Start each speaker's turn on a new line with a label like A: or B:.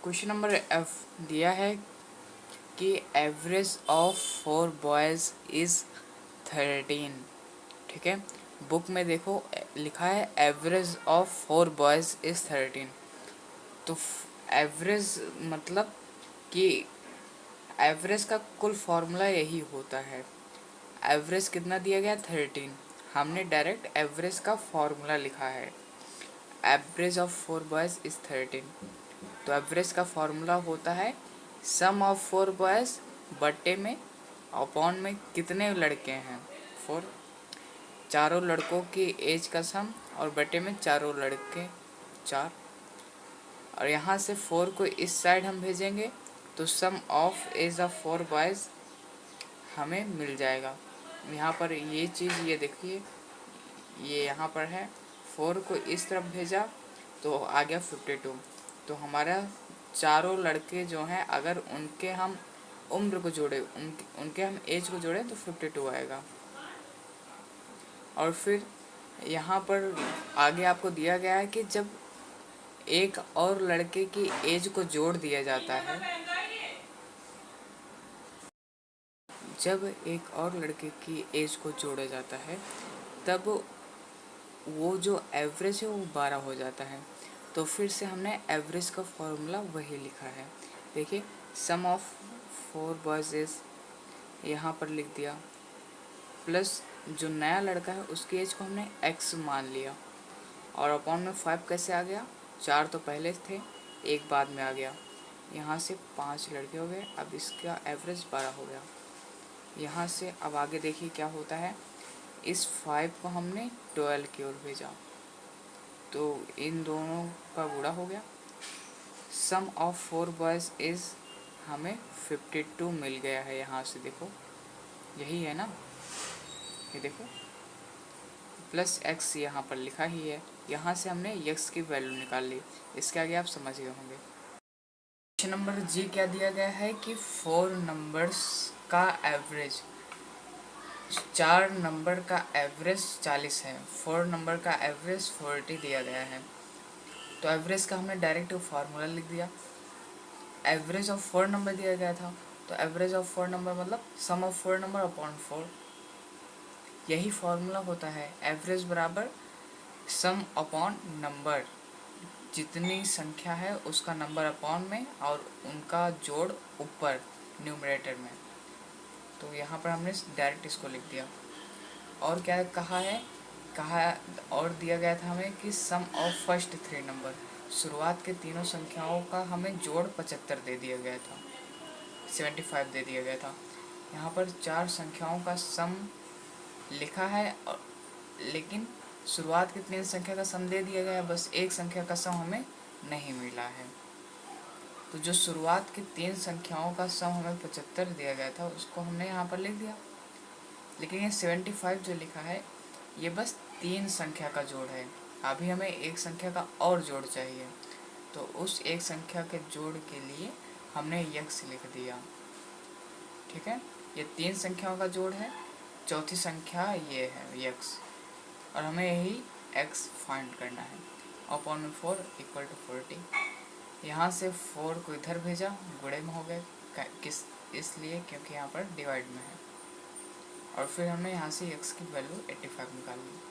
A: Question number F दिया है कि एवरेज ऑफ 4 बॉयज़ इज़ 13। ठीक है, बुक में देखो लिखा है एवरेज ऑफ 4 बॉयज़ इज़ 13। तो एवरेज मतलब कि एवरेज का कुल फॉर्मूला यही होता है। एवरेज कितना दिया गया 13, हमने डायरेक्ट एवरेज का फॉर्मूला लिखा है। Average of 4 boys is 13। तो एवरेज का फॉर्मूला होता है सम ऑफ 4 बॉयज़ बट्टे में अपॉन में कितने लड़के हैं 4, चारों लड़कों की एज का सम और बटे में चारों लड़के 4। और यहाँ से 4 को इस साइड हम भेजेंगे तो सम ऑफ एज ऑफ 4 बॉयज़ हमें मिल जाएगा। यहाँ पर ये चीज़ ये देखिए, ये यहाँ पर है 4 को इस तरफ भेजा तो आ गया 52। तो हमारा चारों लड़के जो हैं अगर उनके हम उम्र को जोड़े, उनके हम एज को जोड़े तो 52 आएगा। और फिर यहाँ पर आगे आपको दिया गया है कि जब एक और लड़के की एज को जोड़ दिया जाता है, जब एक और लड़के की एज को जोड़ा जाता है तब वो जो एवरेज है वो 12 हो जाता है। तो फिर से हमने एवरेज का फॉर्मूला वही लिखा है। देखिए सम ऑफ 4 बॉयज़ इज यहाँ पर लिख दिया, प्लस जो नया लड़का है उसकी एज को हमने x मान लिया और अपॉन में 5 कैसे आ गया, 4 तो पहले थे, एक बाद में आ गया। यहाँ से 5 लड़के हो गए, अब इसका एवरेज 12 हो गया। यहाँ से अब आगे देखिए क्या होता है, इस 5 को हमने 12 की ओर भेजा तो इन दोनों का गुणा हो गया। सम ऑफ 4 बॉयज़ इज़ हमें 52 मिल गया है। यहाँ से देखो यही है ना, ये देखो प्लस x यहाँ पर लिखा ही है, यहाँ से हमने x की वैल्यू निकाल ली। इसके आगे आप समझ गए होंगे। क्वेश्चन नंबर जी क्या दिया गया है कि 4 नंबर्स का एवरेज, 4 नंबर का एवरेज 40 है, 4 नंबर का एवरेज 40 दिया गया है। तो एवरेज का हमने डायरेक्ट फार्मूला लिख दिया। एवरेज ऑफ 4 नंबर दिया गया था तो एवरेज ऑफ 4 नंबर मतलब सम ऑफ 4 नंबर अपॉन 4, यही फॉर्मूला होता है। एवरेज बराबर सम अपॉन नंबर, जितनी संख्या है उसका नंबर अपॉन में और उनका जोड़ ऊपर न्यूमरेटर में। तो यहाँ पर हमने डायरेक्ट इसको लिख दिया। और क्या कहा और दिया गया था हमें कि सम ऑफ फर्स्ट 3 नंबर, शुरुआत के तीनों संख्याओं का हमें जोड़ 75 दे दिया गया था, 75 दे दिया गया था। यहाँ पर 4 संख्याओं का सम लिखा है और लेकिन शुरुआत की 3 संख्या का सम दे दिया गया, बस एक संख्या का सम हमें नहीं मिला है। तो जो शुरुआत की 3 संख्याओं का सम हमें 75 दिया गया था उसको हमने यहाँ पर लिख दिया। लेकिन ये 75 जो लिखा है ये बस 3 संख्या का जोड़ है, अभी हमें एक संख्या का और जोड़ चाहिए। तो उस एक संख्या के जोड़ के लिए हमने x लिख दिया। ठीक है, ये 3 संख्याओं का जोड़ है, चौथी संख्या ये है x, और हमें यही x फाइंड करना है। अपॉन में 4 इक्वल टू 40। यहाँ से 4 को इधर भेजा, गुणे में हो गए, किस इसलिए क्योंकि यहाँ पर डिवाइड में है। और फिर हमने यहाँ से x की वैल्यू 85 निकाल ली।